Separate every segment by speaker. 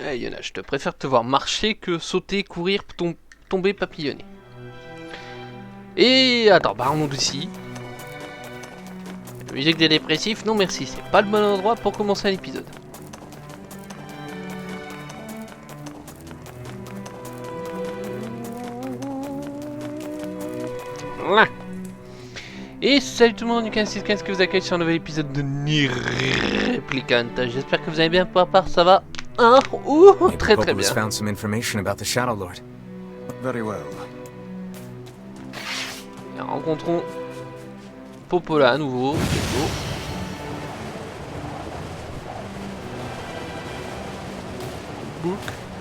Speaker 1: Eh Yona, je te préfère te voir marcher que sauter, courir, tomber, papillonner. Et attends, parlons d'ici. La musique des dépressifs, non merci, c'est pas le bon endroit pour commencer un épisode. Voilà. Et salut tout le monde, NieR que vous accueille sur un nouvel épisode de NieR RepliCant. J'espère que vous allez bien, pour part ça va. Hein? Ouh, très très bien.
Speaker 2: Found some information about the Shadow Lord.
Speaker 3: Very well.
Speaker 1: Et rencontrons Popola à nouveau.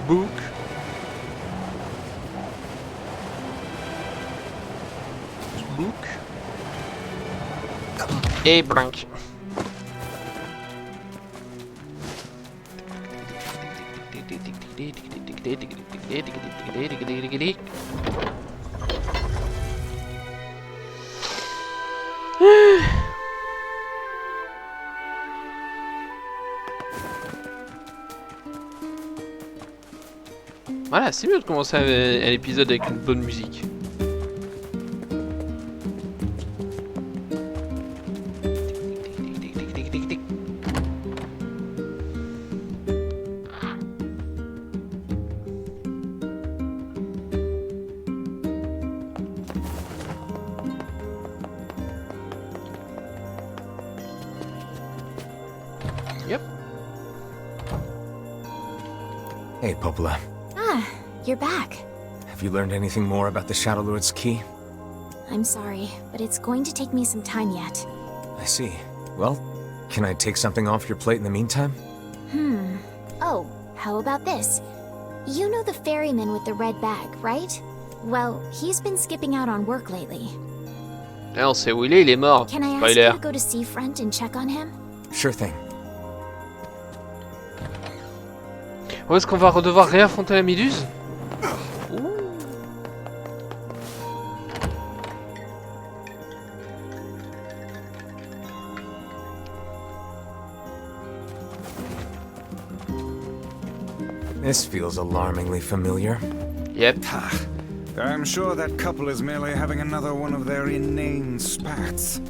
Speaker 1: Book. Et blank. Voilà, c'est mieux de commencer un épisode avec une bonne musique. Yep.
Speaker 2: Hey, Popola.
Speaker 4: Ah, you're back.
Speaker 2: Have you learned anything more about the Shadow Lord's key?
Speaker 4: I'm sorry, but it's going to take me some time yet.
Speaker 2: I see. Well, can I take something off your plate in the meantime?
Speaker 4: Oh, how about this? You know the ferryman with the red bag, right? Well, he's been skipping out on work lately.
Speaker 1: Ah, on sait où il est mort.
Speaker 4: Can I ask
Speaker 1: Spoiler.
Speaker 4: you to go to Seafront and check on him?
Speaker 2: Sure thing.
Speaker 1: Où est-ce qu'on va devoir réaffronter la méduse?
Speaker 2: This feels alarmingly familiar.
Speaker 1: Yep.
Speaker 3: I'm sure that couple is merely having another one of their inane spats.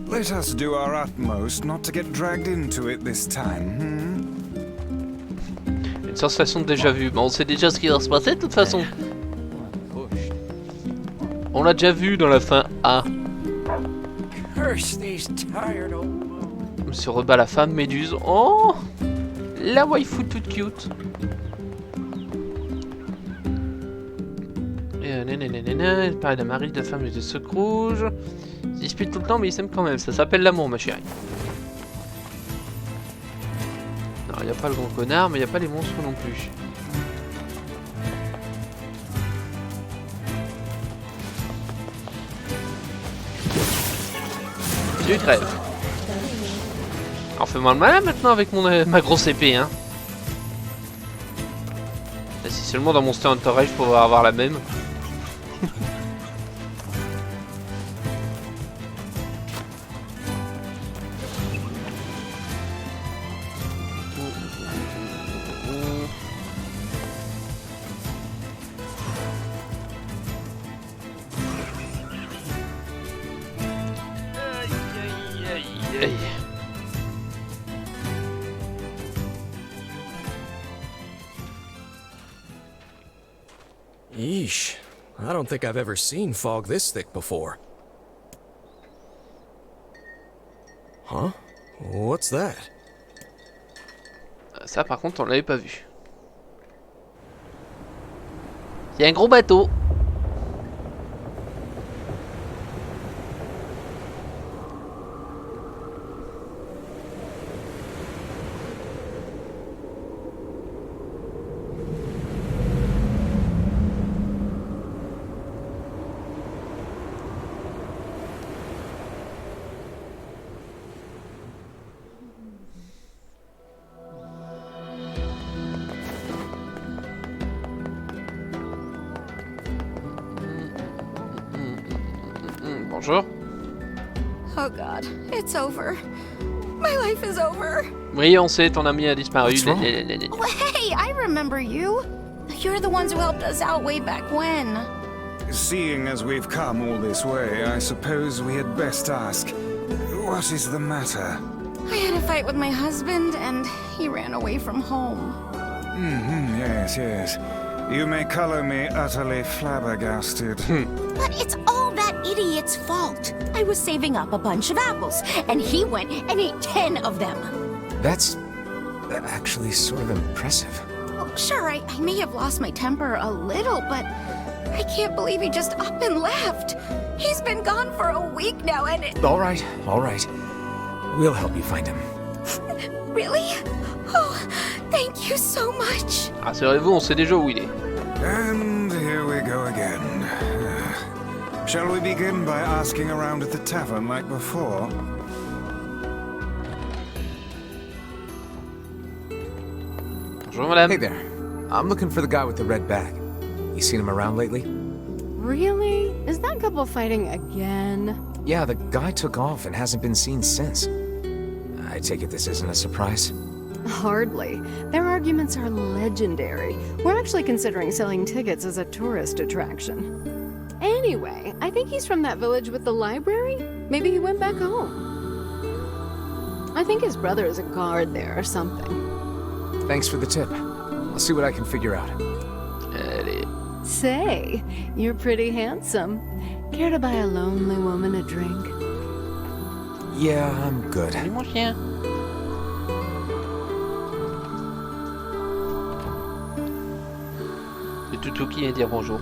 Speaker 3: Let us do our utmost not to get dragged into it this time,
Speaker 1: Une sensation de déjà vu. Bon, on sait déjà ce qui va se passer de toute façon. On l'a déjà vu dans la fin A. Monsieur rebat la femme méduse. Oh, la waifu toute cute. Il parle d'un mari, de femme et de sucre rouge. Ils se disputent tout le temps, mais ils s'aiment quand même. Ça s'appelle l'amour, ma chérie. Non, il n'y a pas le grand connard, mais il n'y a pas les monstres non plus. Tu crèves. Alors fais-moi le malin maintenant avec ma grosse épée, hein. Là, si seulement dans Monster Hunter Rise je pourrais avoir la même.
Speaker 5: Yeesh. I don't think I've ever seen fog this thick before. Huh? What's that?
Speaker 1: Ça par contre on l'avait pas vu. Il y a un gros bateau. Bonjour.
Speaker 6: Oh God, it's over. My life is over.
Speaker 1: Oui, on sait, ton ami a disparu.
Speaker 2: What's wrong?
Speaker 6: Well, hey, I remember you. You're the ones who helped us out way back when.
Speaker 3: Seeing as we've come all this way, I suppose we had best ask, what is the matter?
Speaker 6: I had a fight with my husband, and he ran away from home.
Speaker 3: Yes, yes. You may color me utterly flabbergasted.
Speaker 6: But it's all that idiot's fault. I was saving up a bunch of apples, and he went and ate 10 of them.
Speaker 2: That's actually sort of impressive.
Speaker 6: Well, sure, I may have lost my temper a little, but I can't believe he just up and left. He's been gone for a week now, and
Speaker 2: All right, all right. We'll help you find him.
Speaker 6: Really? Oh, thank you so much.
Speaker 1: Rassurez-vous, on sait déjà où il est.
Speaker 3: And here we go again. Shall we begin by asking around at the tavern like before?
Speaker 1: Bonjour madame.
Speaker 2: Hey there. I'm looking for the guy with the red bag. You seen him around lately?
Speaker 7: Really? Is that couple fighting again?
Speaker 2: Yeah, the guy took off and hasn't been seen since. I take it this isn't a surprise?
Speaker 7: Hardly. Their arguments are legendary. We're actually considering selling tickets as a tourist attraction. Anyway, I think he's from that village with the library. Maybe he went back home. I think his brother is a guard there or something.
Speaker 2: Thanks for the tip. I'll see what I can figure out.
Speaker 1: Allez.
Speaker 7: Say, you're pretty handsome. Care to buy a lonely woman a drink?
Speaker 2: Yeah, I'm good.
Speaker 1: Salut mon chien. Le toutou qui vient dire bonjour.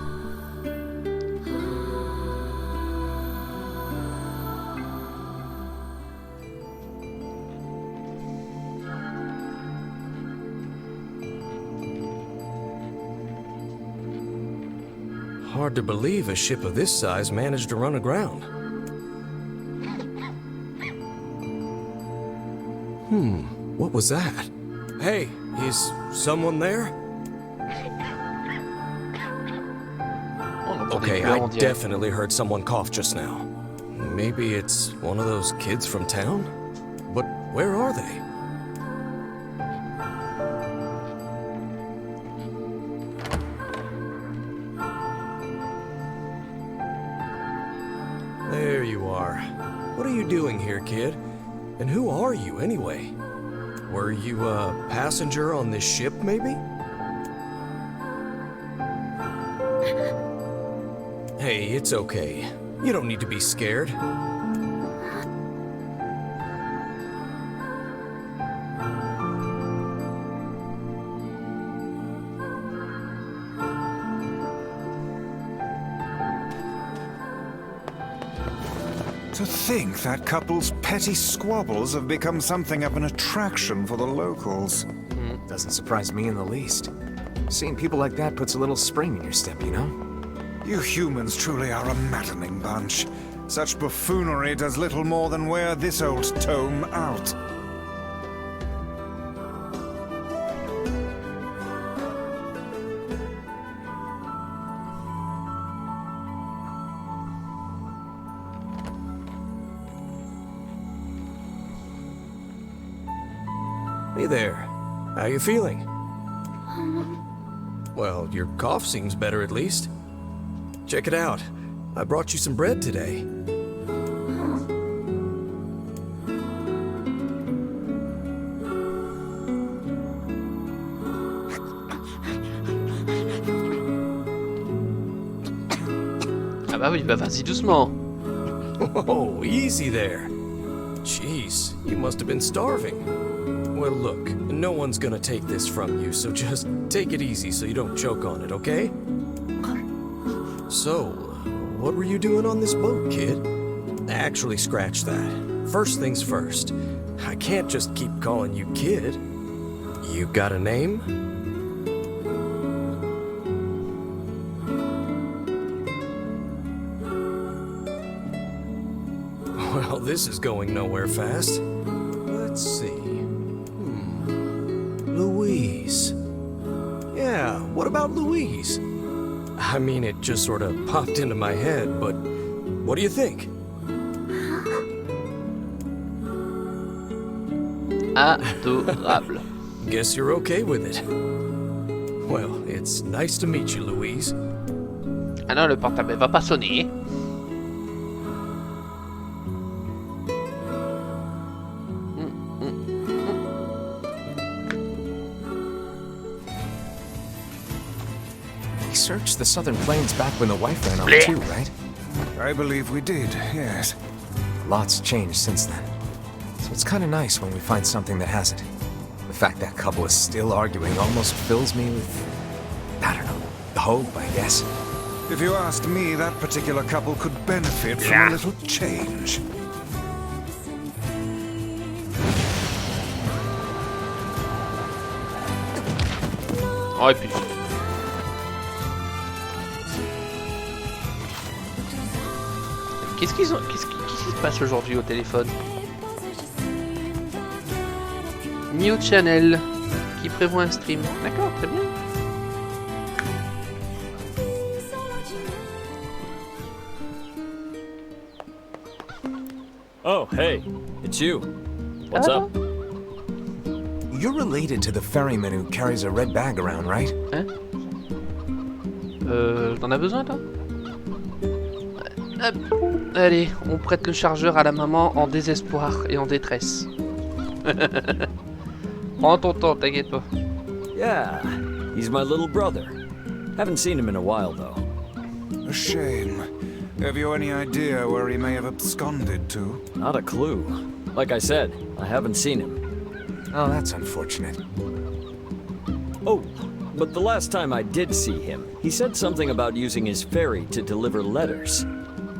Speaker 5: Hard to believe a ship of this size managed to run aground. What was that? Hey, is someone there?
Speaker 1: On entend
Speaker 5: Okay,
Speaker 1: des pleurs,
Speaker 5: I
Speaker 1: on dirait.
Speaker 5: definitely heard someone cough just now. Maybe it's one of those kids from town? But where are they? There you are. What are you doing here, kid? And who are you, anyway? Were you a passenger on this ship, maybe? Hey, it's okay. You don't need to be scared.
Speaker 3: To think that couple's petty squabbles have become something of an attraction for the locals.
Speaker 2: Doesn't surprise me in the least. Seeing people like that puts a little spring in your step, you know?
Speaker 3: You humans truly are a maddening bunch. Such buffoonery does little more than wear this old tome out.
Speaker 5: Hey there. How you feeling? Well, your cough seems better at least. Check it out. I brought you some bread today.
Speaker 1: Ah bah oui, bah vas-y doucement.
Speaker 5: Oh, easy there. Jeez, you must have been starving. Well, look, no one's gonna take this from you, so just take it easy so you don't choke on it, okay? So, what were you doing on this boat, kid? Actually, scratch that. First things first. I can't just keep calling you kid. You got a name? Well, this is going nowhere fast. Let's see. Louise. Yeah, what about Louise? I mean, it just sort of popped into my head, but what do you think?
Speaker 1: adorable.
Speaker 5: Guess you're okay with it. Well, it's nice to meet you, Louise.
Speaker 1: Ah non, le portable va pas sonner.
Speaker 2: We searched the southern plains back when the wife ran off too, right?
Speaker 3: I believe we did, yes.
Speaker 2: Lots changed since then. So it's kind of nice when we find something that hasn't. The fact that couple is still arguing almost fills me with, I don't know, hope, I guess.
Speaker 3: If you asked me, that particular couple could benefit from a little change.
Speaker 1: Oh, et puis... Qu'est-ce qui se passe aujourd'hui au téléphone? New Channel qui prévoit un stream. D'accord, très bien.
Speaker 8: Oh, hey, it's you. What's up?
Speaker 2: You're related to the ferryman who carries a red bag around, right?
Speaker 1: Hein? T'en as besoin, toi? Hop. Allez, on prête le chargeur à la maman en désespoir et en détresse. Prends ton temps, t'inquiète pas.
Speaker 8: Yeah, he's my little brother. Haven't seen him in a while, though.
Speaker 3: A shame. Have you any idea where he may have absconded to?
Speaker 8: Not a clue. Like I said, I haven't seen him.
Speaker 2: Oh, that's unfortunate.
Speaker 8: Oh, but the last time I did see him, he said something about using his ferry to deliver letters.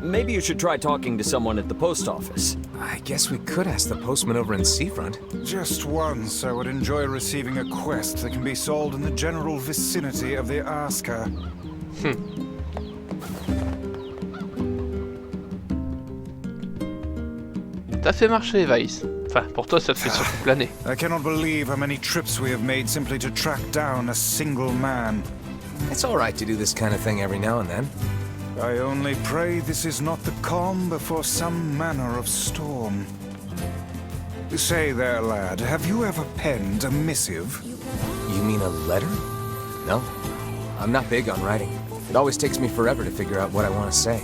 Speaker 8: Maybe you should try talking to someone at the post office.
Speaker 2: I guess we could ask the postman over in Seafront.
Speaker 3: Just once, I would enjoy receiving a quest that can be solved in the general vicinity of the asker.
Speaker 1: T'as fait marcher, Vice. Enfin, pour toi, ça te fait surtout planer.
Speaker 3: I cannot believe how many trips we have made simply to track down a single man.
Speaker 2: It's all right to do this kind of thing every now and then.
Speaker 3: I only pray this is not the calm before some manner of storm. Say there, lad, have you ever penned a missive?
Speaker 2: You mean a letter? No. I'm not big on writing. It always takes me forever to figure out what I want to say.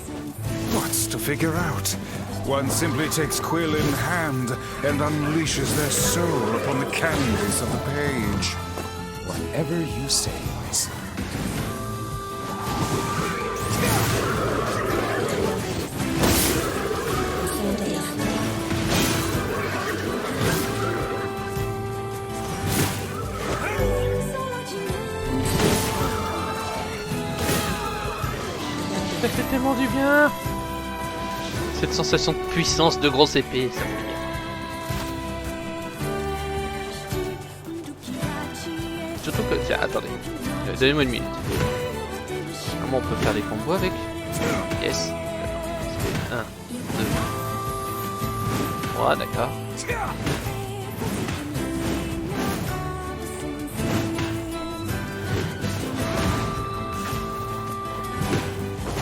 Speaker 3: What's to figure out? One simply takes quill in hand and unleashes their soul upon the canvas of the page.
Speaker 2: Whatever you say, Vice.
Speaker 1: Ça fait tellement du bien. Cette sensation de puissance de grosse épée, ça fait bien. Surtout que... Tiens, attendez. Donnez-moi une minute. Comment on peut faire des combos avec? Yes. 1, 2, 3, d'accord.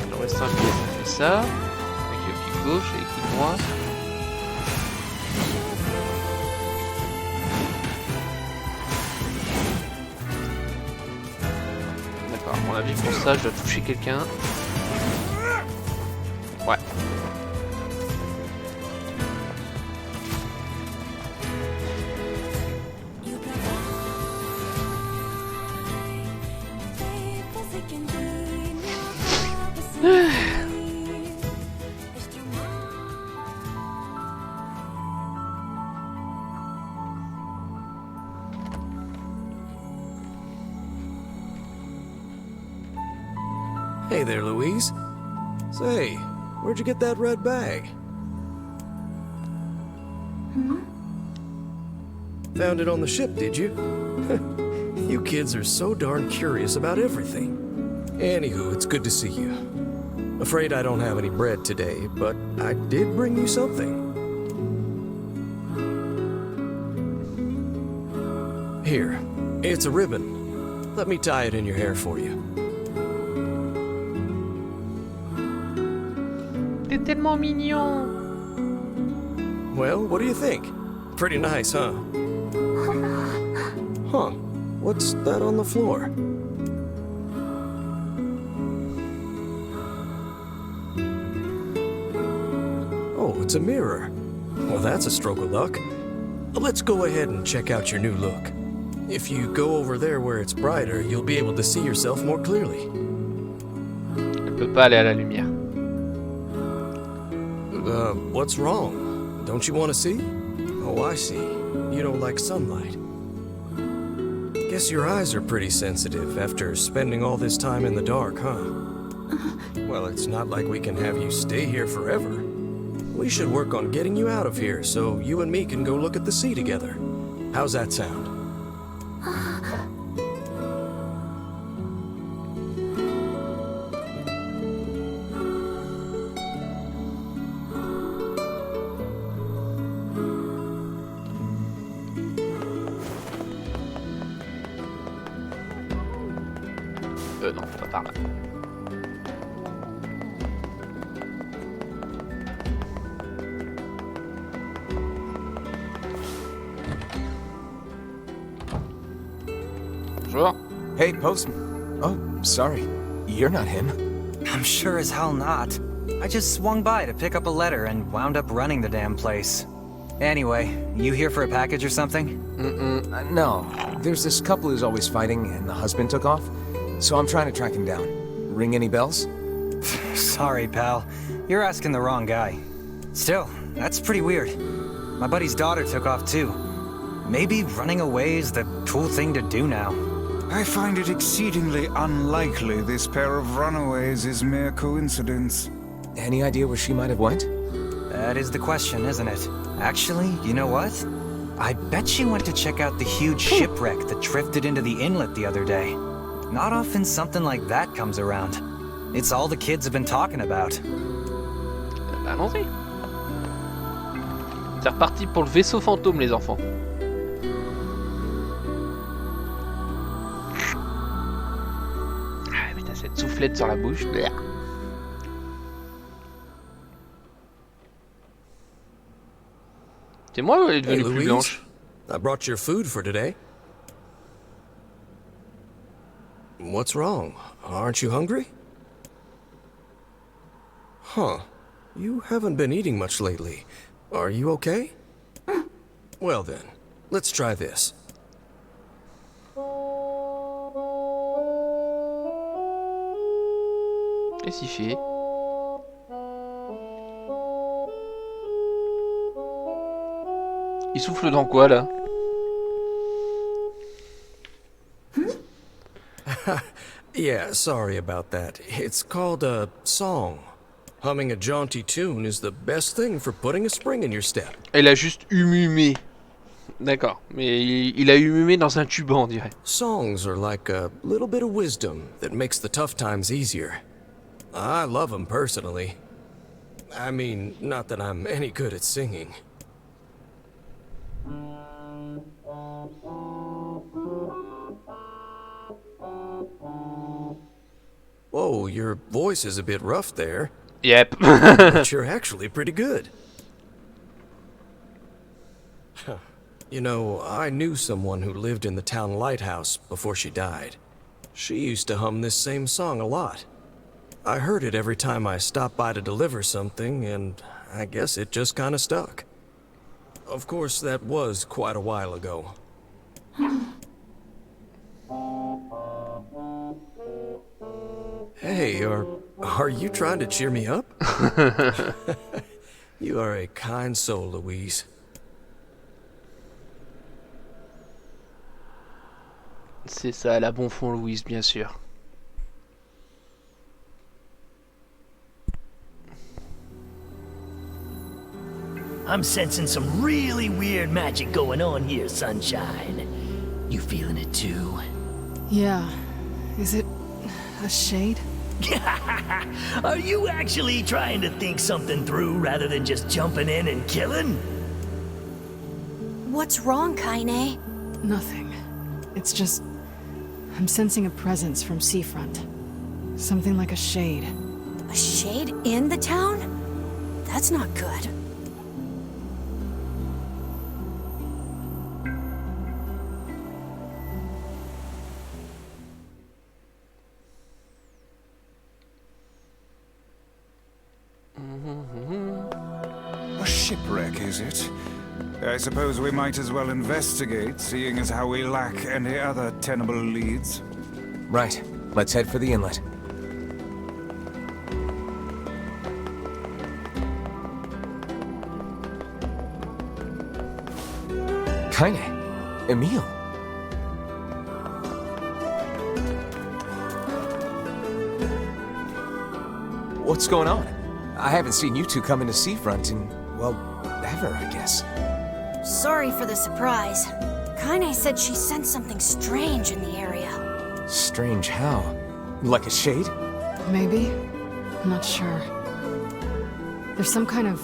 Speaker 1: Le reste un pied, ça fait ça. Avec le clic gauche et le clic droit. D'accord, à mon avis pour ça je dois toucher quelqu'un. Ouais.
Speaker 5: Hey there, Louise. Say, where'd you get that red bag? Found it on the ship, did you? You kids are so darn curious about everything. Anywho, it's good to see you. Afraid I don't have any bread today, but I did bring you something. Here, it's a ribbon. Let me tie it in your hair for you.
Speaker 1: T'es tellement mignon.
Speaker 5: Well, what do you think? Pretty nice, huh? Huh. What's that on the floor? Oh, it's a mirror. Well, that's a stroke of luck. Let's go ahead and check out your new look. If you go over there where it's brighter, you'll be able to see yourself more clearly.
Speaker 1: Elle peut pas aller à la lumière.
Speaker 5: What's wrong? Don't you want to see? Oh, I see. You don't like sunlight. Guess your eyes are pretty sensitive after spending all this time in the dark, huh? Well, it's not like we can have you stay here forever. We should work on getting you out of here so you and me can go look at the sea together. How's that sound?
Speaker 1: Non, pas par là. Bonjour.
Speaker 2: Hey, postman. Oh, sorry. You're not him.
Speaker 9: I'm sure as hell not. I just swung by to pick up a letter and wound up running the damn place. Anyway, you here for a package or something?
Speaker 2: No. There's this couple who's always fighting, and the husband took off. So I'm trying to track him down. Ring any bells?
Speaker 9: Sorry, pal. You're asking the wrong guy. Still, that's pretty weird. My buddy's daughter took off too. Maybe running away is the cool thing to do now.
Speaker 3: I find it exceedingly unlikely this pair of runaways is mere coincidence.
Speaker 2: Any idea where she might have went?
Speaker 9: That is the question, isn't it? Actually, you know what? I bet she went to check out the huge shipwreck that drifted into the inlet the other day. Not often something like that comes around. It's all the kids have been talking about.
Speaker 1: Allons-y. C'est reparti pour le vaisseau fantôme, les enfants. Ah putain, cette soufflette sur la bouche. C'est moi ou elle est devenue plus
Speaker 5: Louise,
Speaker 1: blanche?
Speaker 5: I brought your food for today. What's wrong? Aren't you hungry? Huh. You haven't been eating much lately. Are you okay? Well then, let's try this.
Speaker 1: Qu'est-ce qu'il fait? Il souffle dans quoi là?
Speaker 5: Yeah, sorry about that. It's called a song. Humming a jaunty tune is the best thing for putting a spring in your step.
Speaker 1: Elle a juste humumé. D'accord, mais il a humumé dans un tube, on dirait.
Speaker 5: Songs are like a little bit of wisdom that makes the tough times easier. I love them personally. I mean, not that I'm any good at singing. Whoa, your voice is a bit rough there.
Speaker 1: Yep.
Speaker 5: But you're actually pretty good. You know, I knew someone who lived in the town lighthouse before she died. She used to hum this same song a lot. I heard it every time I stopped by to deliver something, and I guess it just kinda stuck. Of course, that was quite a while ago. Hey, are you trying to cheer me up? You are a kind soul, Louise.
Speaker 1: C'est ça, elle a bon fond, Louise, bien sûr.
Speaker 10: I'm sensing some really weird magic going on here, Sunshine. You feeling it too?
Speaker 7: Yeah. Is it a shade?
Speaker 10: Are you actually trying to think something through rather than just jumping in and killing?
Speaker 6: What's wrong, Kaine?
Speaker 7: Nothing. It's just... I'm sensing a presence from seafront. Something like a shade.
Speaker 6: A shade in the town? That's not good.
Speaker 3: shipwreck, is it? I suppose we might as well investigate, seeing as how we lack any other tenable leads.
Speaker 2: Right. Let's head for the inlet. Kaine. Emil. What's going on? I haven't seen you two come into Seafront in, well, ever, I guess.
Speaker 11: Sorry for the surprise. Kaine said she sensed something strange in the area.
Speaker 2: Strange how? Like a shade?
Speaker 7: Maybe? I'm not sure. There's some kind of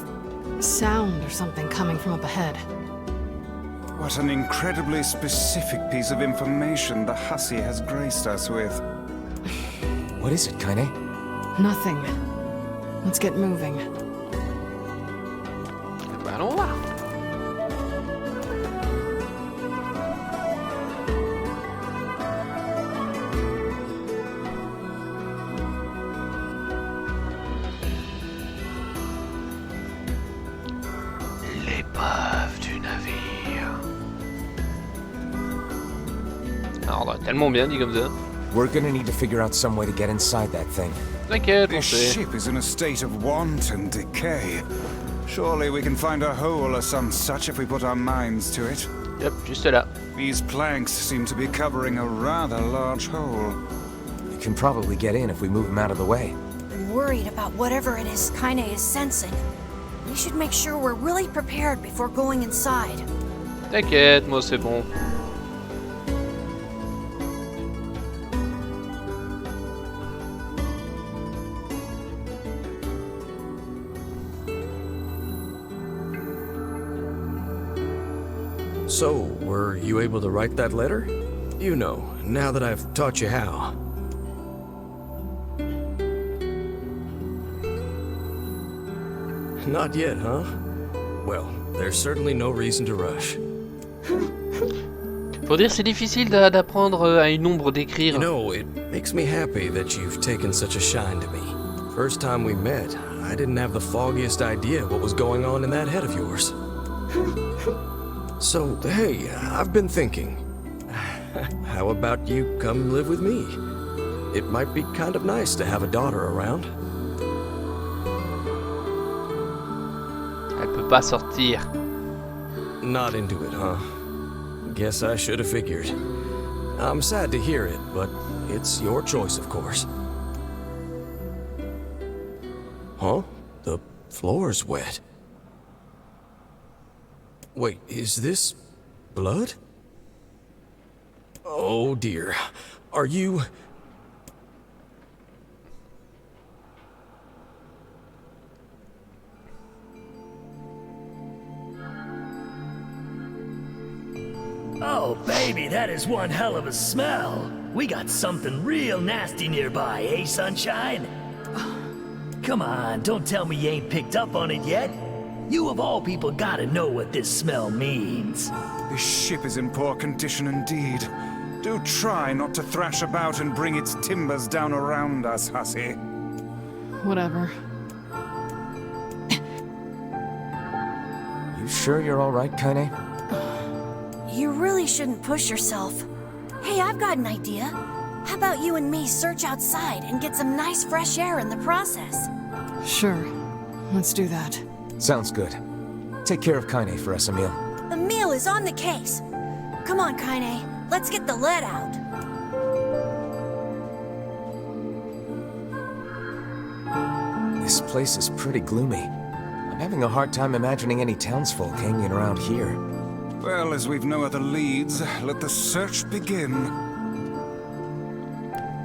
Speaker 7: sound or something coming from up ahead.
Speaker 3: What an incredibly specific piece of information the hussy has graced us with.
Speaker 2: What is it, Kaine?
Speaker 7: Nothing. Let's get moving.
Speaker 1: Allons voir. L'épave du navire. Alors, tellement bien dit comme ça.
Speaker 2: We're gonna need to figure out some way to get inside that thing.
Speaker 1: T'inquiète, on
Speaker 3: This
Speaker 1: sait.
Speaker 3: ship is in a state of wanton decay. Surely we can find a hole or some such if we put our minds to it.
Speaker 1: Yep, juste là.
Speaker 3: These planks seem to be covering a rather large hole.
Speaker 2: We can probably get in if we move them out of the way.
Speaker 11: I'm worried about whatever it is Kaine is sensing. We should make sure we're really prepared before going inside.
Speaker 1: T'inquiète, moi c'est bon.
Speaker 5: So, were you able to write that letter? You know, now that I've taught you how. Not yet, huh? Well, there's certainly no reason to rush.
Speaker 1: Faut dire c'est difficile d'apprendre à une ombre d'écrire.
Speaker 5: You know, it makes me happy that you've taken such a shine to me. First time we met, I didn't have the foggiest idea what was going on in that head of yours. So, hey, I've been thinking. How about you come live with me? It might be kind of nice to have a daughter around.
Speaker 1: Elle peut pas sortir.
Speaker 5: Not into it, huh? Guess I should have figured. I'm sad to hear it, but it's your choice, of course. Huh? The floor's wet. Wait, is this blood? Oh dear. Are you...
Speaker 10: Oh, baby, that is one hell of a smell. We got something real nasty nearby, eh, Sunshine? Come on, don't tell me you ain't picked up on it yet. You of all people gotta know what this smell means.
Speaker 3: This ship is in poor condition indeed. Do try not to thrash about and bring its timbers down around us, hussy.
Speaker 7: Whatever.
Speaker 2: You sure you're all right, Kaine?
Speaker 11: You really shouldn't push yourself. Hey, I've got an idea. How about you and me search outside and get some nice fresh air in the process?
Speaker 7: Sure. Let's do that.
Speaker 2: Sounds good. Take care of Kaine for us, Emil.
Speaker 11: Emil is on the case. Come on, Kaine. Let's get the lead out.
Speaker 2: This place is pretty gloomy. I'm having a hard time imagining any townsfolk hanging around here.
Speaker 3: Well, as we've no other leads, let the search begin.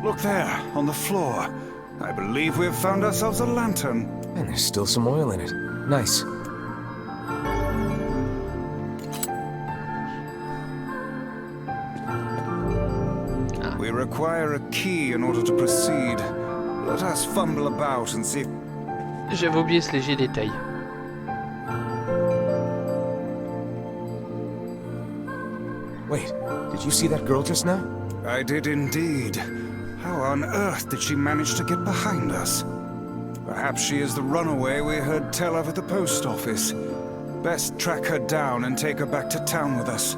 Speaker 3: Look there, on the floor. I believe we've found ourselves a lantern.
Speaker 2: And there's still some oil in it. Nice.
Speaker 3: We require a key in order to proceed. Let us fumble about and see if...
Speaker 1: J'avais oublié ce léger détail.
Speaker 2: Wait, did you see that girl just now?
Speaker 3: I did indeed. How on earth did she manage to get behind us? Perhaps she is the runaway we heard tell of at the post office. Best track her down and take her back to town with us.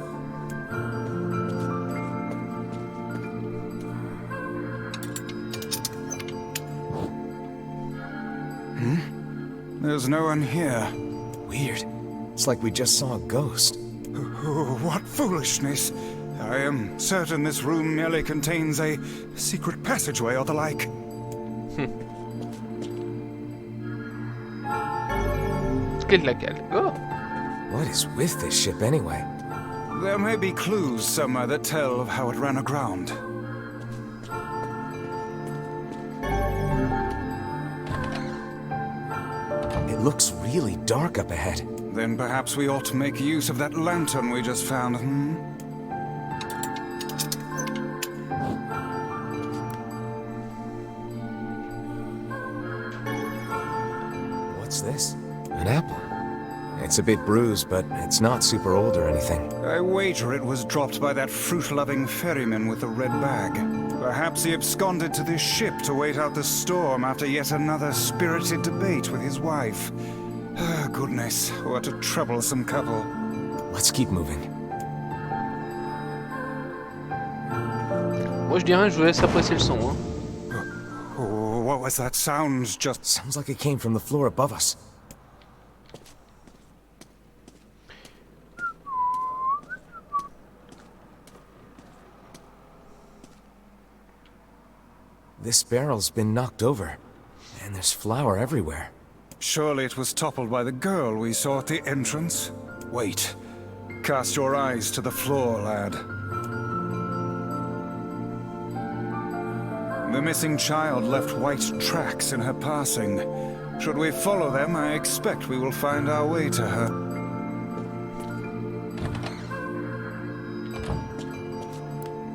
Speaker 3: There's no one here.
Speaker 2: Weird. It's like we just saw a ghost.
Speaker 3: Oh, what foolishness. I am certain this room merely contains a secret passageway or the like.
Speaker 1: Go.
Speaker 2: What is with this ship anyway?
Speaker 3: There may be clues somewhere that tell of how it ran aground.
Speaker 2: It looks really dark up ahead.
Speaker 3: Then perhaps we ought to make use of that lantern we just found,
Speaker 2: What's this? An apple. It's a bit bruised, but it's not super old or anything.
Speaker 3: I wager it was dropped by that fruit-loving ferryman with the red bag. Perhaps he absconded to this ship to wait out the storm after yet another spirited debate with his wife. Ah, goodness, what a troublesome couple.
Speaker 2: Let's keep moving.
Speaker 1: Moi je dirais, je vous laisse apprécier le son. Hein.
Speaker 3: Oh, what was that sound? Just
Speaker 2: sounds like it came from the floor above us. This barrel's been knocked over, and there's flour everywhere.
Speaker 3: Surely it was toppled by the girl we saw at the entrance. Wait. Cast your eyes to the floor, lad. The missing child left white tracks in her passing. Should we follow them, I expect we will find our way to her.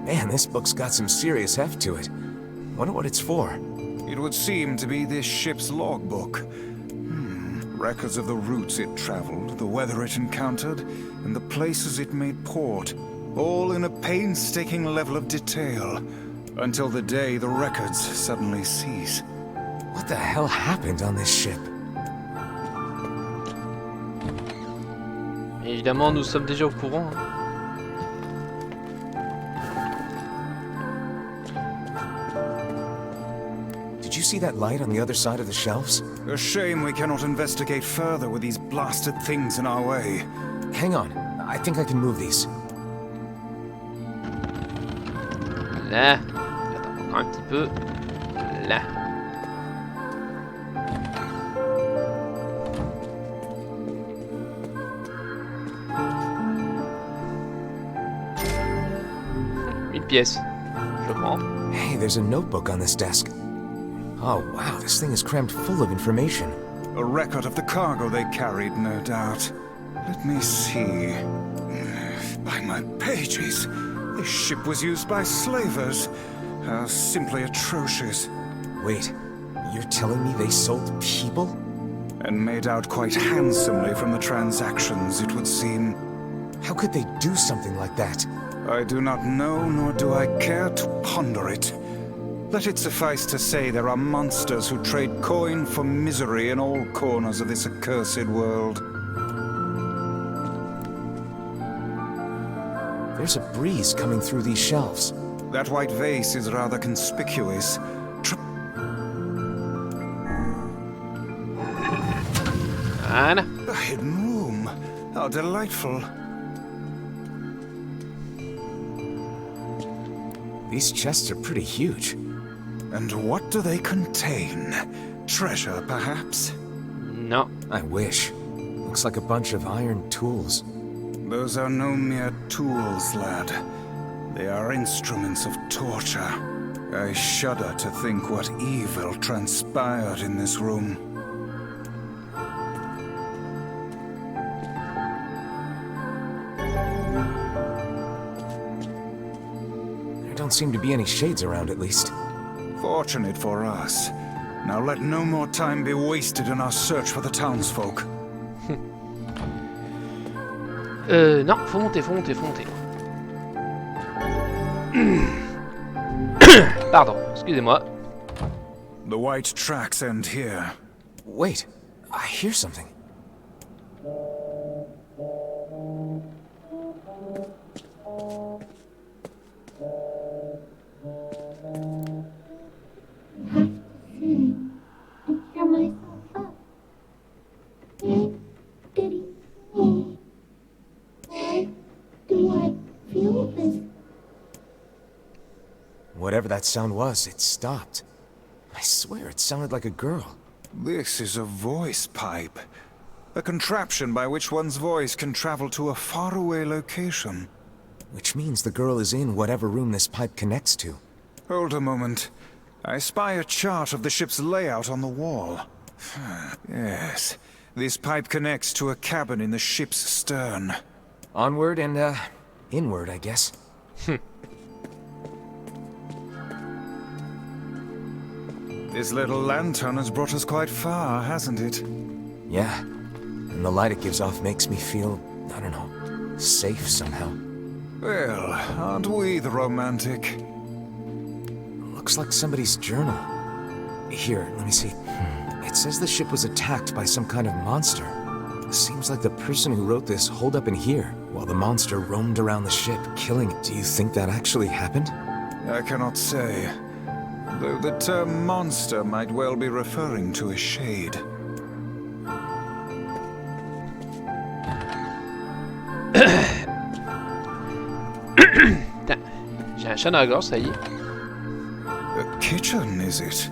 Speaker 2: Man, this book's got some serious heft to it. Wonder what it's for.
Speaker 3: It would seem to be this ship's logbook. Records of the routes it traveled, the weather it encountered, and the places it made port, all in a painstaking level of detail, until the day the records suddenly cease.
Speaker 2: What the hell happened on this ship?
Speaker 1: Évidemment, nous sommes déjà au courant. Hein.
Speaker 2: Did you see that light on the other side of the shelves?
Speaker 3: A shame we cannot investigate further with these blasted things in our way.
Speaker 2: Hang on, I think I can move these.
Speaker 1: Là. Attends, encore un petit peu. Là. Une pièce. Je prends.
Speaker 2: Hey, there's a notebook on this desk. Oh, wow, this thing is crammed full of information.
Speaker 3: A record of the cargo they carried, no doubt. Let me see. By my pages, this ship was used by slavers. How simply atrocious.
Speaker 2: Wait, you're telling me they sold people?
Speaker 3: And made out quite handsomely from the transactions, it would seem.
Speaker 2: How could they do something like that?
Speaker 3: I do not know, nor do I care to ponder it. Let it suffice to say there are monsters who trade coin for misery in all corners of this accursed world.
Speaker 2: There's a breeze coming through these shelves.
Speaker 3: That white vase is rather conspicuous.
Speaker 1: Voilà.
Speaker 3: A hidden room. How delightful.
Speaker 2: These chests are pretty huge.
Speaker 3: And what do they contain? Treasure, perhaps?
Speaker 1: No.
Speaker 2: I wish. Looks like a bunch of iron tools.
Speaker 3: Those are no mere tools, lad. They are instruments of torture. I shudder to think what evil transpired in this room.
Speaker 2: There don't seem to be any shades around, at least.
Speaker 3: Fortunate for us. Now let no more time be wasted in our search for the townsfolk.
Speaker 1: Non, faut monter, faut monter, faut monter. Pardon, excusez-moi.
Speaker 3: The white tracks end here.
Speaker 2: Wait, I hear something. Whatever that sound was, it stopped. I swear it sounded like a girl.
Speaker 3: This is a voice pipe. A contraption by which one's voice can travel to a faraway location.
Speaker 2: Which means the girl is in whatever room this pipe connects to.
Speaker 3: Hold a moment. I spy a chart of the ship's layout on the wall. Yes, this pipe connects to a cabin in the ship's stern.
Speaker 2: Onward and, inward, I guess.
Speaker 3: This little lantern has brought us quite far, hasn't it?
Speaker 2: Yeah, and the light it gives off makes me feel, I don't know, safe somehow.
Speaker 3: Well, aren't we the romantic?
Speaker 2: Looks like somebody's journal. Here, let me see. It says the ship was attacked by some kind of monster. Seems like the person who wrote this holed up in here, while the monster roamed around the ship, killing it. Do you think that actually happened?
Speaker 3: I cannot say. Though the term monster might well be referring to a shade.
Speaker 1: J'ai un chat dans la gorge, ça y est.
Speaker 3: A kitchen, is it?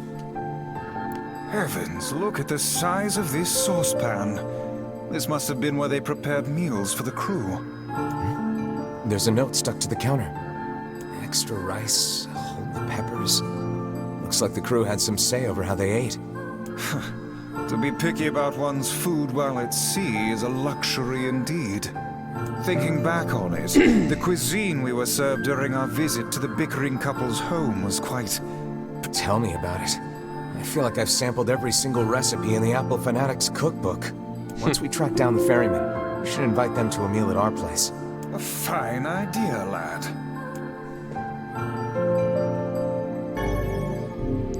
Speaker 3: Heavens, look at the size of this saucepan. This must have been where they prepared meals for the crew.
Speaker 2: There's a note stuck to the counter. Extra rice, hold the peppers. Looks like the crew had some say over how they ate.
Speaker 3: To be picky about one's food while at sea is a luxury indeed. Thinking back on it, the cuisine we were served during our visit to the bickering couple's home was quite...
Speaker 2: Tell me about it. I feel like I've sampled every single recipe in the Apple Fanatics cookbook. Once we track down the ferryman, we should invite them to a meal at our place.
Speaker 3: A fine idea, lad.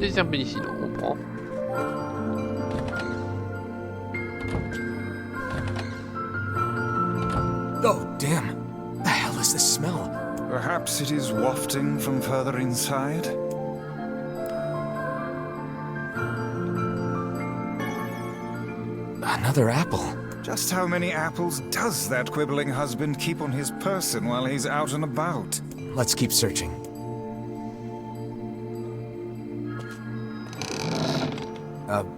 Speaker 1: Deuxième pénicilline, on prend.
Speaker 2: Oh, damn. The hell is this smell?
Speaker 3: Perhaps it is wafting from further inside?
Speaker 2: Another apple.
Speaker 3: Just how many apples does that quibbling husband keep on his person while he's out and about?
Speaker 2: Let's keep searching.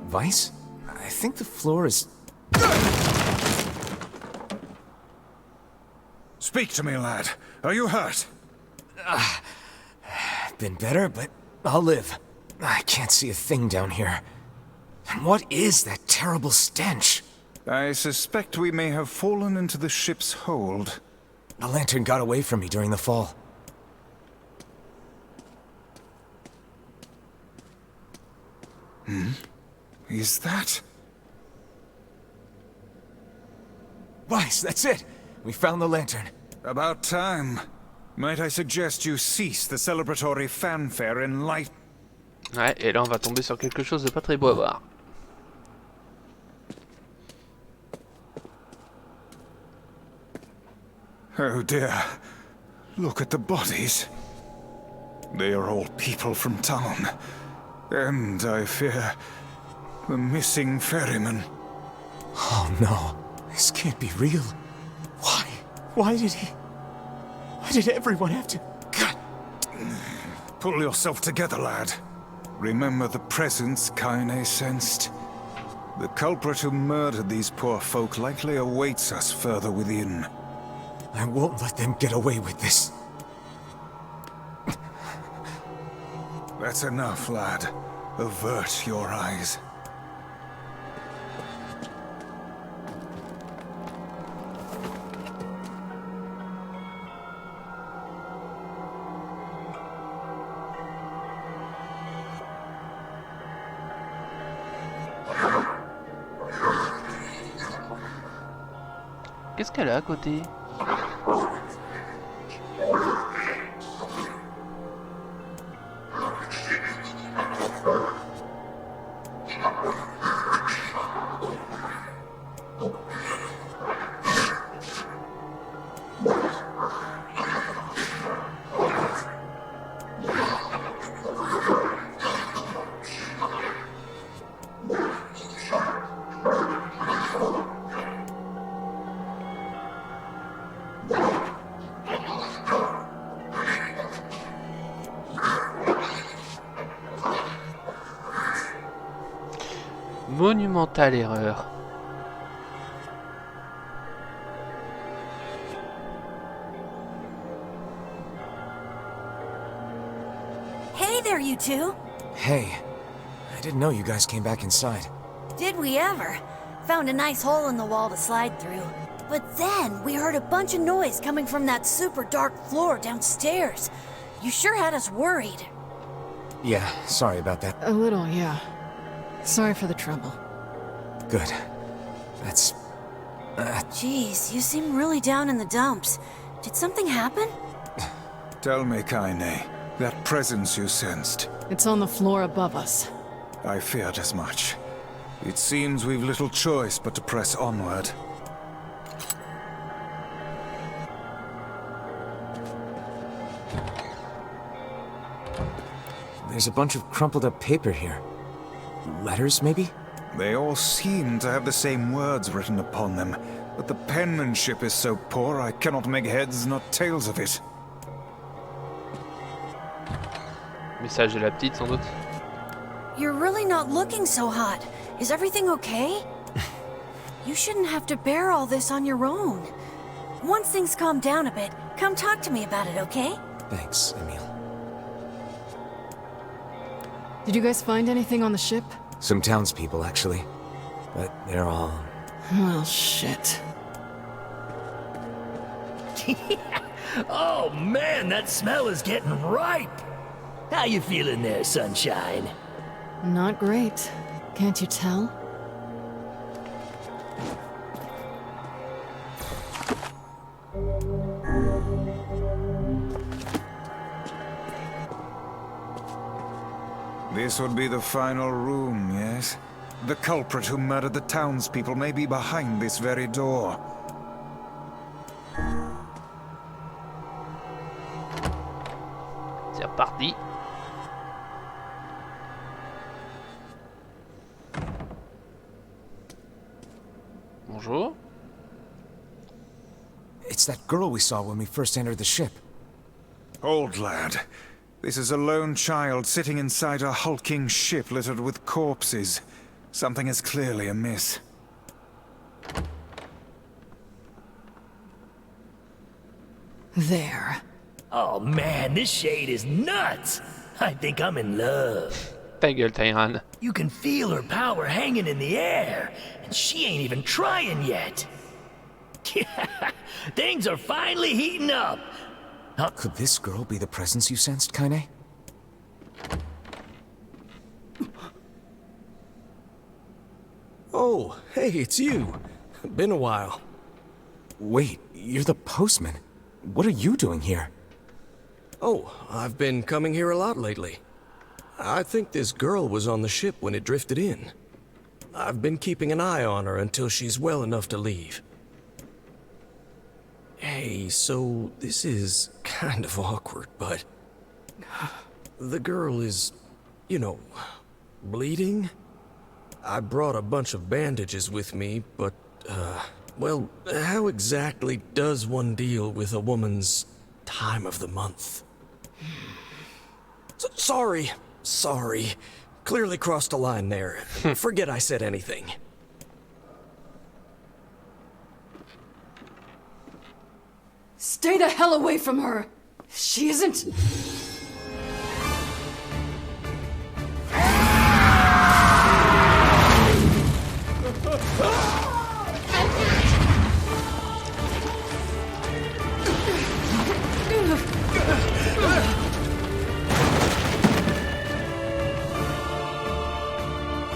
Speaker 2: Vice? I think the floor is...
Speaker 3: Speak to me, lad. Are you hurt?
Speaker 2: Been better, but I'll live. I can't see a thing down here. And what is that terrible stench?
Speaker 3: I suspect we may have fallen into the ship's hold.
Speaker 2: A lantern got away from me during the fall.
Speaker 3: Is that...
Speaker 2: Vice, that's it! We found the lantern.
Speaker 3: About time. Might I suggest you cease the celebratory fanfare in light...
Speaker 1: Ouais, et là on va tomber sur quelque chose de pas très beau à voir.
Speaker 3: Oh dear. Look at the bodies. They are all people from town. And, I fear, the missing ferryman.
Speaker 2: Oh no, this can't be real. Why? Why did everyone have to... God.
Speaker 3: Pull yourself together, lad. Remember the presence Kaine sensed. The culprit who murdered these poor folk likely awaits us further within.
Speaker 2: I won't let them get away with this.
Speaker 3: That's enough, lad. Avert your eyes.
Speaker 1: Qu'est-ce qu'elle a à côté? monumentale erreur.
Speaker 11: Hey there, you two.
Speaker 2: Hey, I didn't know you guys came back inside.
Speaker 11: Did we ever? Found a nice hole in the wall to slide through. But then we heard a bunch of noise coming from that super dark floor downstairs. You sure had us worried.
Speaker 2: Yeah, sorry about that.
Speaker 7: A little, yeah. Sorry for the trouble.
Speaker 2: Good. That's...
Speaker 11: Jeez, you seem really down in the dumps. Did something happen?
Speaker 3: Tell me, Kaine, that presence you sensed.
Speaker 7: It's on the floor above us.
Speaker 3: I feared as much. It seems we've little choice but to press onward.
Speaker 2: There's a bunch of crumpled up paper here. Letters, maybe?
Speaker 3: They all seem to have the same words written upon them, but the penmanship is so poor I cannot make heads nor tails of it.
Speaker 1: Message de la petite, sans doute.
Speaker 11: You're really not looking so hot. Is everything okay? You shouldn't have to bear all this on your own. Once things calm down a bit, come talk to me about it, okay?
Speaker 2: Thanks, Emile.
Speaker 7: Did you guys find anything on the ship?
Speaker 2: Some townspeople, actually. But they're all...
Speaker 7: Well, shit.
Speaker 10: Oh man, that smell is getting ripe. How you feeling there, Sunshine?
Speaker 7: Not great. Can't you tell?
Speaker 3: This would be the final room, yes? The culprit who murdered the townspeople may be behind this very door.
Speaker 1: C'est reparti. Bonjour.
Speaker 2: It's that girl we saw when we first entered the ship.
Speaker 3: Old lad, this is a lone child sitting inside a hulking ship littered with corpses. Something is clearly amiss.
Speaker 7: There.
Speaker 10: Oh man, this shade is nuts. I think I'm in love.
Speaker 1: Ta gueule, Tyran.
Speaker 10: You can feel her power hanging in the air, and she ain't even trying yet. Things are finally heating up.
Speaker 2: Could this girl be the presence you sensed, Kaine?
Speaker 5: Oh, hey, it's you. Been a while.
Speaker 2: Wait, you're the postman. What are you doing here?
Speaker 5: Oh, I've been coming here a lot lately. I think this girl was on the ship when it drifted in. I've been keeping an eye on her until she's well enough to leave. Hey, so this is kind of awkward, but... the girl is, you know, bleeding? I brought a bunch of bandages with me, but, well, how exactly does one deal with a woman's time of the month? Sorry. Clearly crossed a line there. Forget I said anything.
Speaker 7: Stay the hell away from her! She isn't...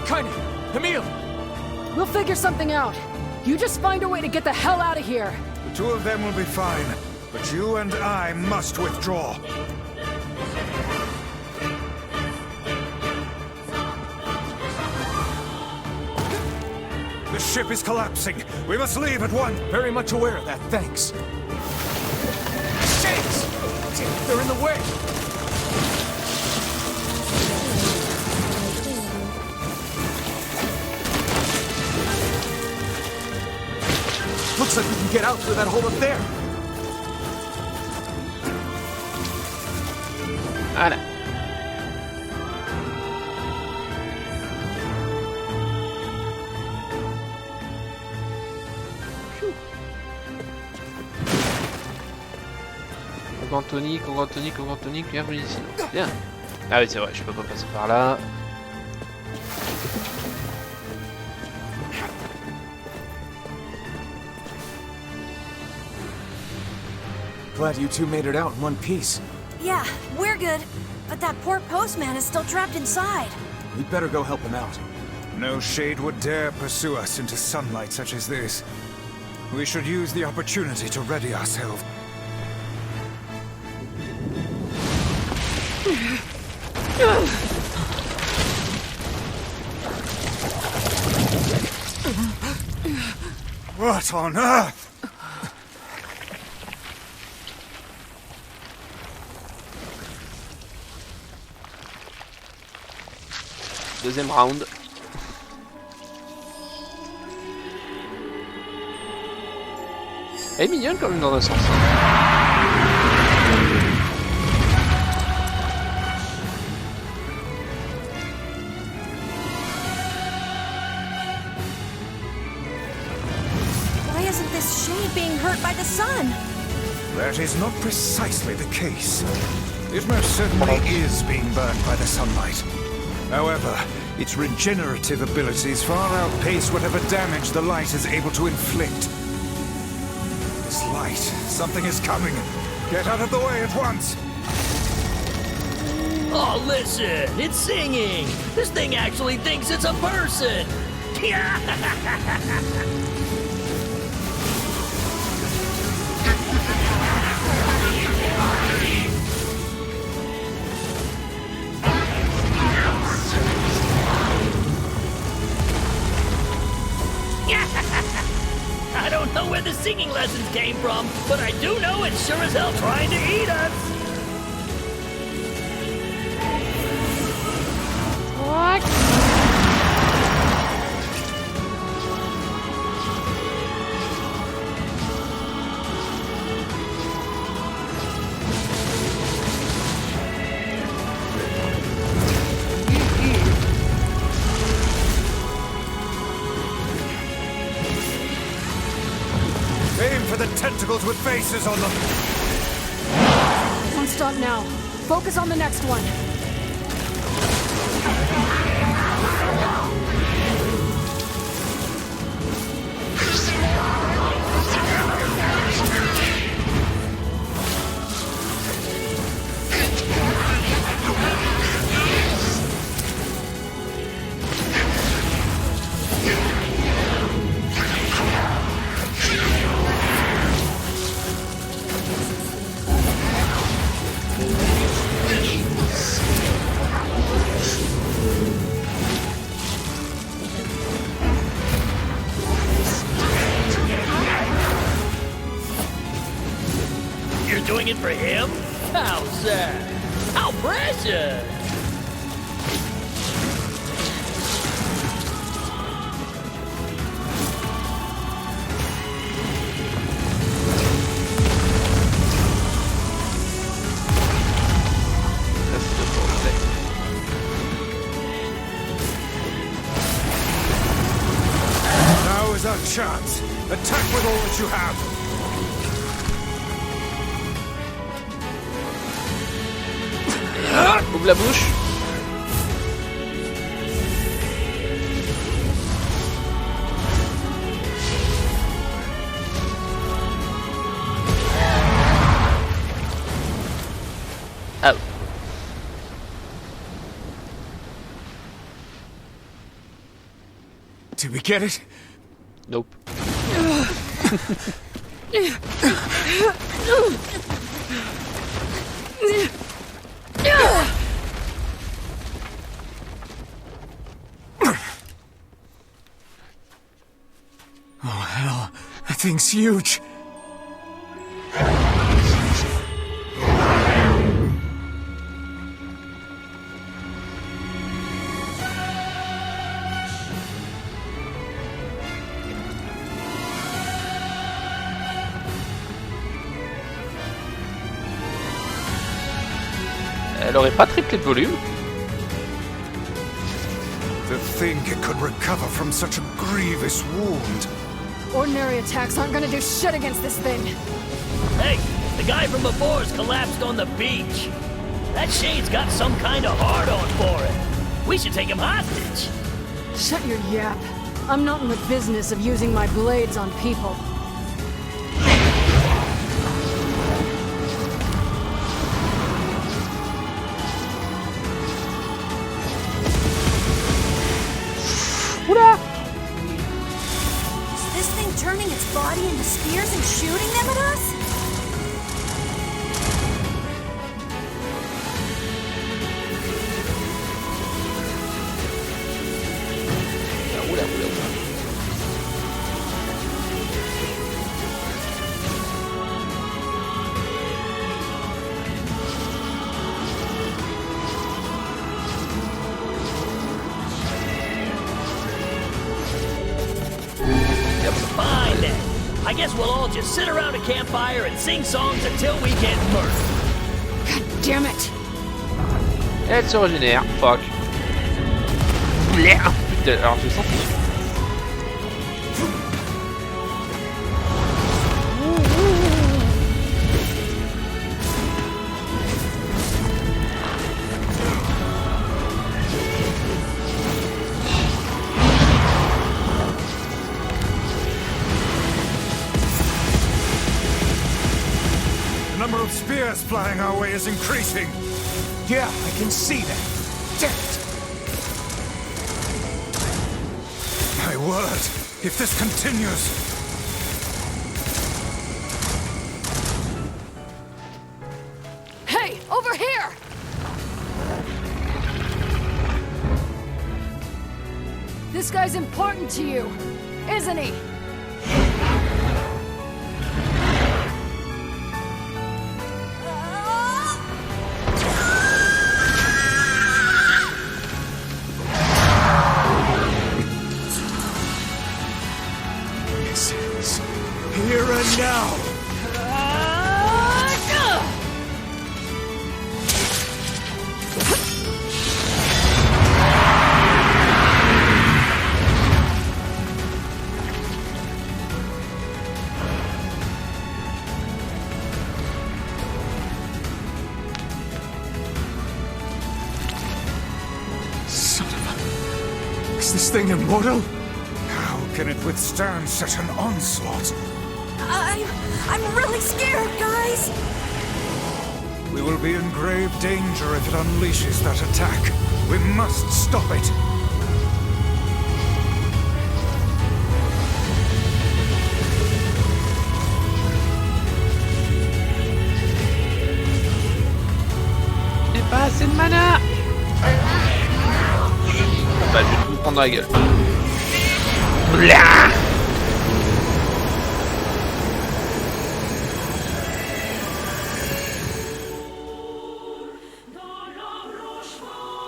Speaker 2: Kaine! Emile!
Speaker 7: We'll figure something out. You just find a way to get the hell out of here.
Speaker 3: The two of them will be fine, but you and I must withdraw. The ship is collapsing. We must leave at once.
Speaker 2: Very much aware of that, thanks. Shakes! They're in the way! Looks like we can get out through that hole up there.
Speaker 1: Voilà. grand tonique, au grand tonique, au grand tonique, bien médicinaux. Bien. Ah oui, c'est vrai, je peux pas passer par là.
Speaker 2: Glad you two made it out in one piece.
Speaker 11: Yeah, we're good. But that poor postman is still trapped inside.
Speaker 2: We'd better go help him out.
Speaker 3: No shade would dare pursue us into sunlight such as this. We should use the opportunity to ready ourselves. What on earth?
Speaker 1: Deuxième round. Elle est mignonne quand même dans un sens.
Speaker 11: Why isn't this shade being hurt by the sun?
Speaker 3: That is not precisely the case. It most certainly is being burned by the sunlight. However, its regenerative abilities far outpace whatever damage the light is able to inflict. This light, something is coming. Get out of the way at once!
Speaker 10: Oh, listen! It's singing! This thing actually thinks it's a person! I don't know where the singing lessons came from, but I do know it's sure as hell trying to eat us!
Speaker 7: What?
Speaker 3: Aim for the tentacles with faces on them!
Speaker 7: Don't stop now. Focus on the next one.
Speaker 10: You're doing it for him? How sad! How precious!
Speaker 3: Now is our chance. Attack with all that you have.
Speaker 1: Ouvre la bouche. Ah.
Speaker 3: Did we get it?
Speaker 1: Nope.
Speaker 2: Oh, hell. That thing's huge.
Speaker 1: Elle aurait pas triplé de volume.
Speaker 3: To think it could recover from such a grievous wound.
Speaker 7: Ordinary attacks aren't gonna do shit against this thing.
Speaker 10: Hey, The guy from before's collapsed on the beach. That shade's got some kind of hard-on for it. We should take him hostage.
Speaker 12: Shut your yap. I'm not in the business of using my blades on people.
Speaker 11: Is this thing turning its body into spears and shooting them at us?
Speaker 10: Fine then. I guess we'll all just sit around a campfire and sing songs until we get murdered.
Speaker 12: God damn it!
Speaker 1: Elle se régénère. Fuck. Putain, alors je sens.
Speaker 3: The number of spears flying our way is increasing.
Speaker 2: Yeah, I can see that. Damn it!
Speaker 3: My word, if this continues...
Speaker 12: Hey, over here! This guy's important to you, isn't he?
Speaker 2: This is here and now. Son of a... Is this thing immortal?
Speaker 3: How can it withstand such an onslaught?
Speaker 11: I'm really scared, guys.
Speaker 3: We will be in grave danger if it unleashes that attack. We must stop it.
Speaker 1: J'ai pas assez de mana. Bah, je vais tout me prendre dans la gueule. Blah.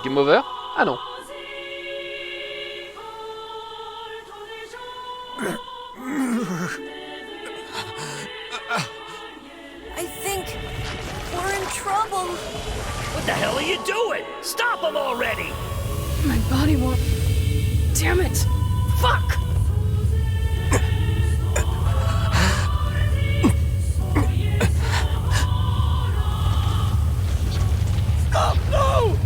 Speaker 1: Game over? Ah non.
Speaker 11: I think we're in trouble.
Speaker 10: What the hell are you doing? Stop him already!
Speaker 12: My body won't... Damn it! Fuck!
Speaker 5: Oh, no!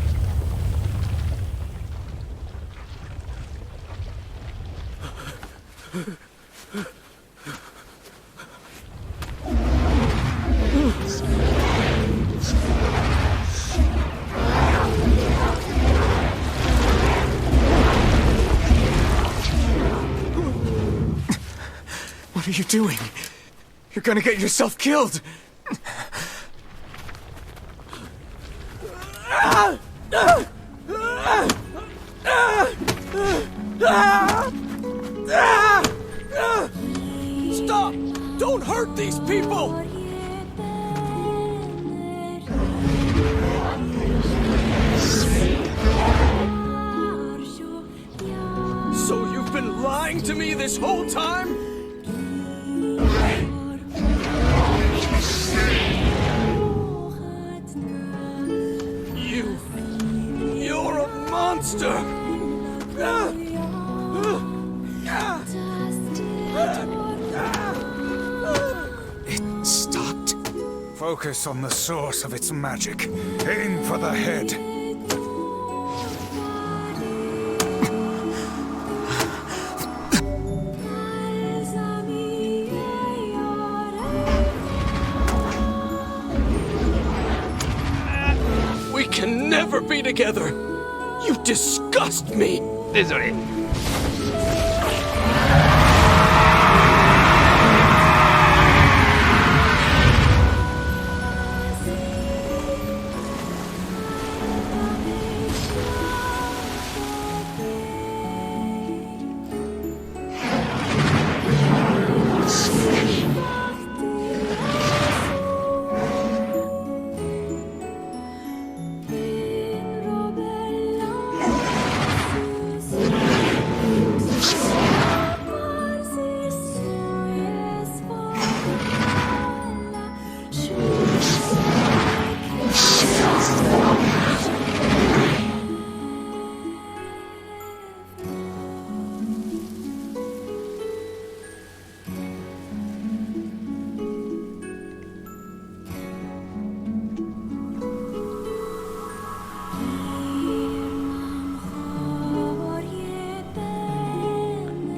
Speaker 2: What are you doing? You're gonna get yourself killed!
Speaker 5: Stop! Don't hurt these people! So you've been lying to me this whole time? You're a monster!
Speaker 2: It stopped?
Speaker 3: focus on the source of its magic. Aim for the head.
Speaker 5: We can never be together. You disgust me.
Speaker 1: Désolé.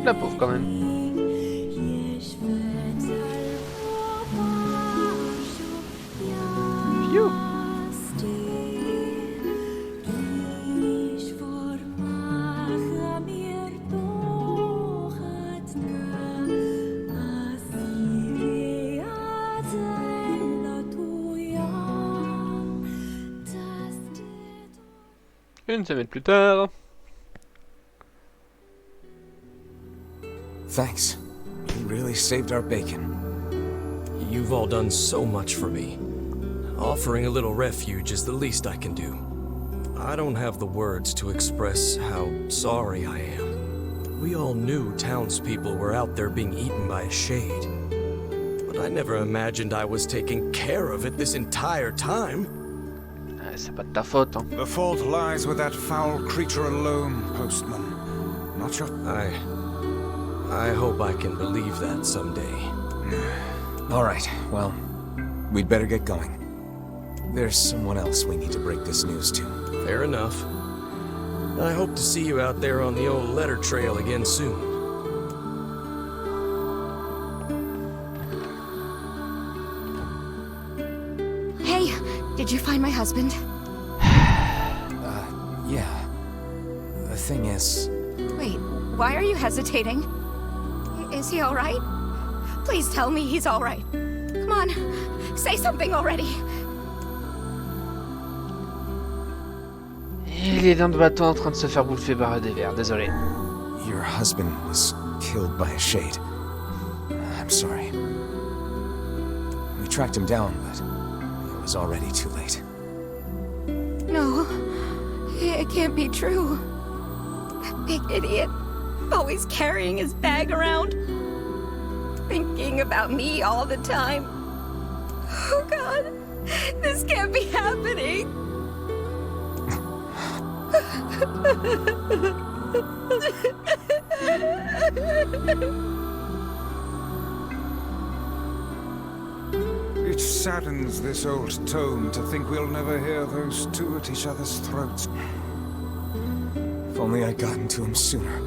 Speaker 1: La pauvre quand même. Phew. Une semaine plus tard.
Speaker 2: Thanks. You really saved our bacon.
Speaker 5: You've all done so much for me. Offering a little refuge is the least I can do. I don't have the words to express how sorry I am. We all knew townspeople were out there being eaten by a shade. But I never imagined I was taking care of it this entire time.
Speaker 1: C'est pas de ta faute, hein.
Speaker 3: The fault lies with that foul creature alone, Postman. Not your...
Speaker 5: I hope I can believe that someday.
Speaker 2: All right, well, we'd better get going. There's someone else we need to break this news to.
Speaker 5: Fair enough. I hope to see you out there on the old letter trail again soon.
Speaker 6: Hey, did you find my husband?
Speaker 2: Yeah. The thing is...
Speaker 6: Wait, why are you hesitating? Is he alright? Please tell me he's alright. Come on, say something already.
Speaker 1: Il est dans le bateau en train de se faire bouffer par des vers, désolé.
Speaker 2: Your husband was killed by a shade. I'm sorry. We tracked him down, but it was already too late.
Speaker 6: No, it can't be true. That big idiot, always carrying his bag around. Thinking about me all the time. Oh God, this can't be happening.
Speaker 3: It saddens this old tome to think we'll never hear those two at each other's throats.
Speaker 2: If only I'd gotten to him sooner.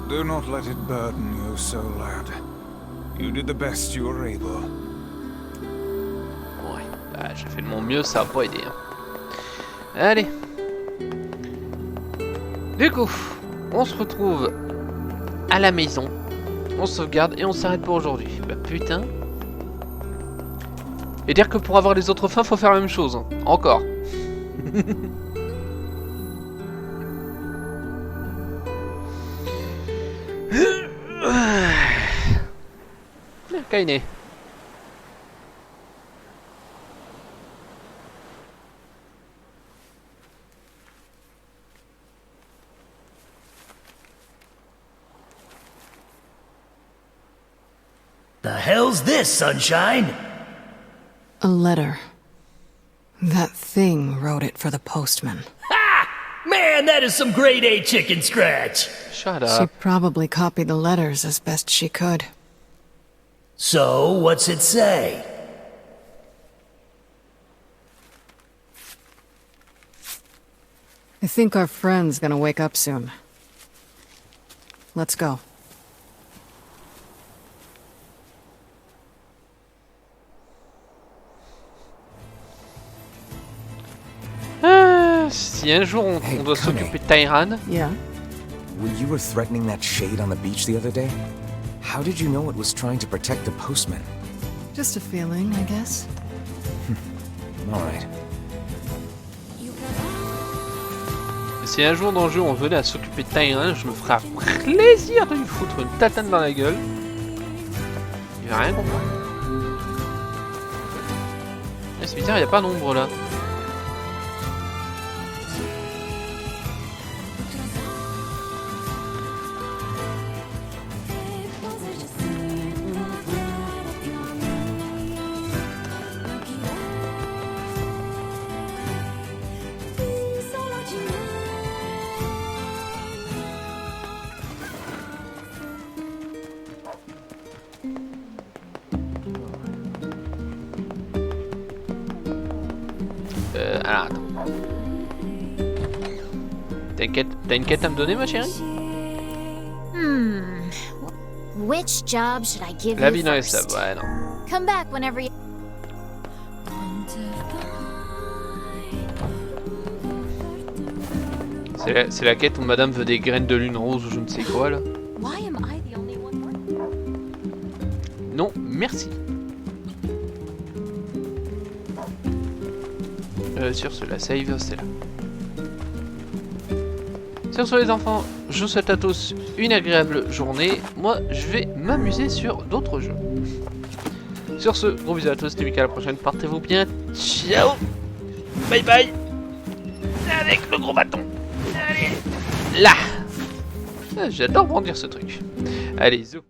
Speaker 3: Do not let it burden you so, lad. You did the best you were able.
Speaker 1: Ouais, bah, j'ai fait de mon mieux, ça va pas aider. Hein. Allez. Du coup, on se retrouve à la maison. On sauvegarde et on s'arrête pour aujourd'hui. Bah putain. Et dire que pour avoir les autres fins, faut faire la même chose. Hein. Encore. Kainé.
Speaker 10: The hell's this, Sunshine?
Speaker 12: A letter. That thing wrote it for the postman.
Speaker 10: Ha! Man, that is some grade A chicken scratch.
Speaker 1: Shut
Speaker 12: She
Speaker 1: up.
Speaker 12: probably copied the letters as best she could.
Speaker 10: So, what's it say?
Speaker 12: I think our friend's gonna wake up soon. Let's go.
Speaker 1: Si un jour on doit s'occuper de Tyran.
Speaker 12: Yeah.
Speaker 2: When you were threatening that shade on the beach the other day, how did you know it was trying to protect the postman?
Speaker 12: Just a feeling, I guess.
Speaker 2: Alright.
Speaker 1: Si un jour dans le jeu on venait à s'occuper de Tyran, je me ferai plaisir de lui foutre une tatane dans la gueule. Il va rien comprendre. C'est bizarre, il n'y a pas d'ombre là. Alors attends. T'as une quête à me donner ma chérie?
Speaker 4: Which job should I give
Speaker 1: La
Speaker 4: you
Speaker 1: vie dans les
Speaker 4: first?
Speaker 1: sables, ouais non.
Speaker 4: Come back whenever you...
Speaker 1: C'est la quête où madame veut des graines de lune rose ou je ne sais quoi là. Non, merci. Sur ce, la save, c'est là. Sur ce les enfants, je vous souhaite à tous une agréable journée. Moi, je vais m'amuser sur d'autres jeux. Sur ce, gros bisous à tous, c'était Mika, à la prochaine, portez-vous bien. Ciao. Bye bye. Avec le gros bâton. Allez. Là. J'adore brandir ce truc. Allez, zou.